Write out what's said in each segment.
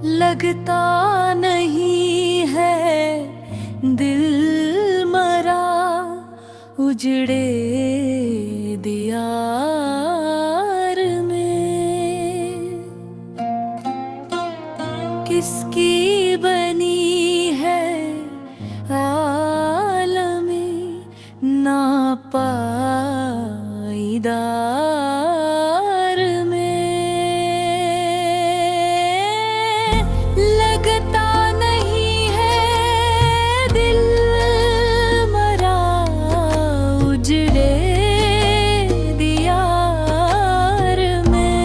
लगता नहीं है दिल मरा उजड़े दियार में। किसकी बनी है आलमे नापाईदार में। लगता नहीं है दिल मरा उजड़े दियार में।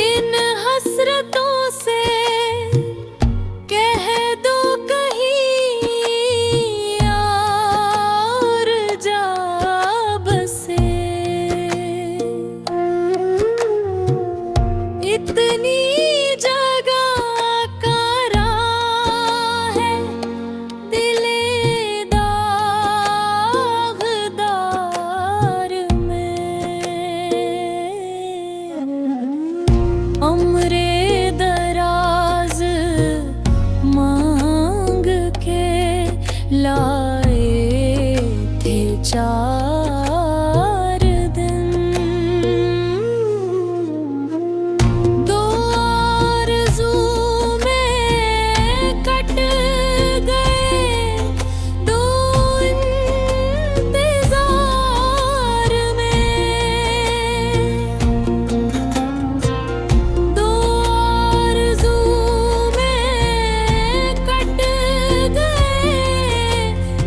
इन हसरतों से कह दो कहीं और जा बसे। इतनी जगह का राह है दिले दागदार में। उम्रे दराज मांग के लाए थे 4 दिन। दो आरज़ू में कट गए 2 इंतज़ार में। 2 आरज़ू में कट गए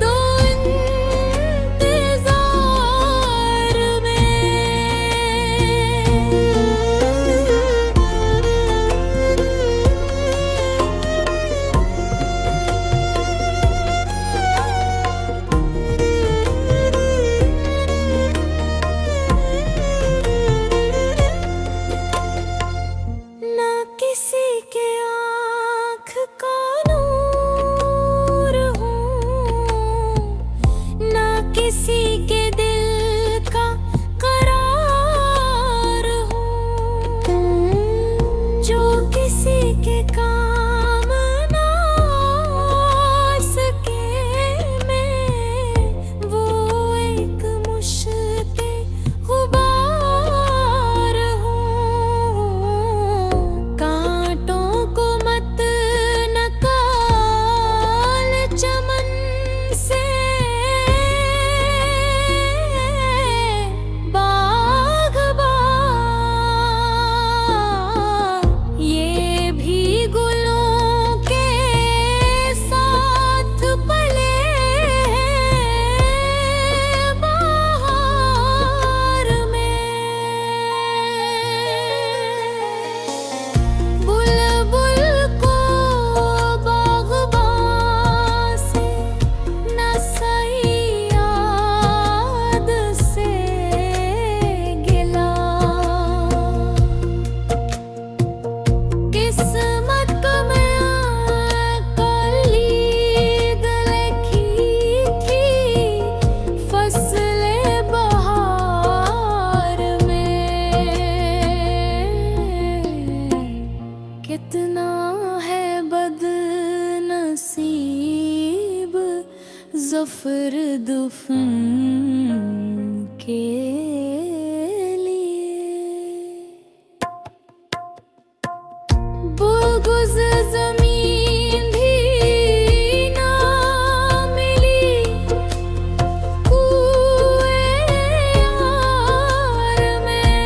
2 इंतज़ार में। ना किसी के आँख का नूर हूँ, ना किसी के दिल का करार हूँ। जो किसी के काम ना आ सके मैं, वो एक मुश्ते गुबार हूँ। कांटों को मत नकाल चमन से, बाग़बान ये भी गुलों के साथ पले हैं बहार में। बुलबुल को बाग़बान से न सयाद से गिला। किस्मत में कलीद लिखी थी फसले बहार में। कितना है बदनसीब ज़फ़र दुफ़न के लिए। बुग़्ज़ ज़मीन भी ना मिली कुए यार में।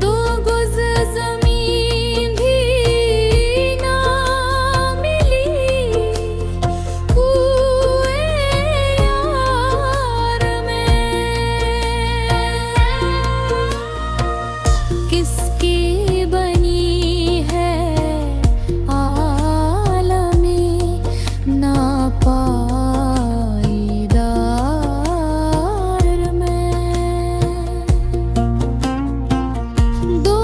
2 गुज़ ज़मीन भी ना मिली कुए यार में। किसकी बनी है आलमे नापाईदार में। 2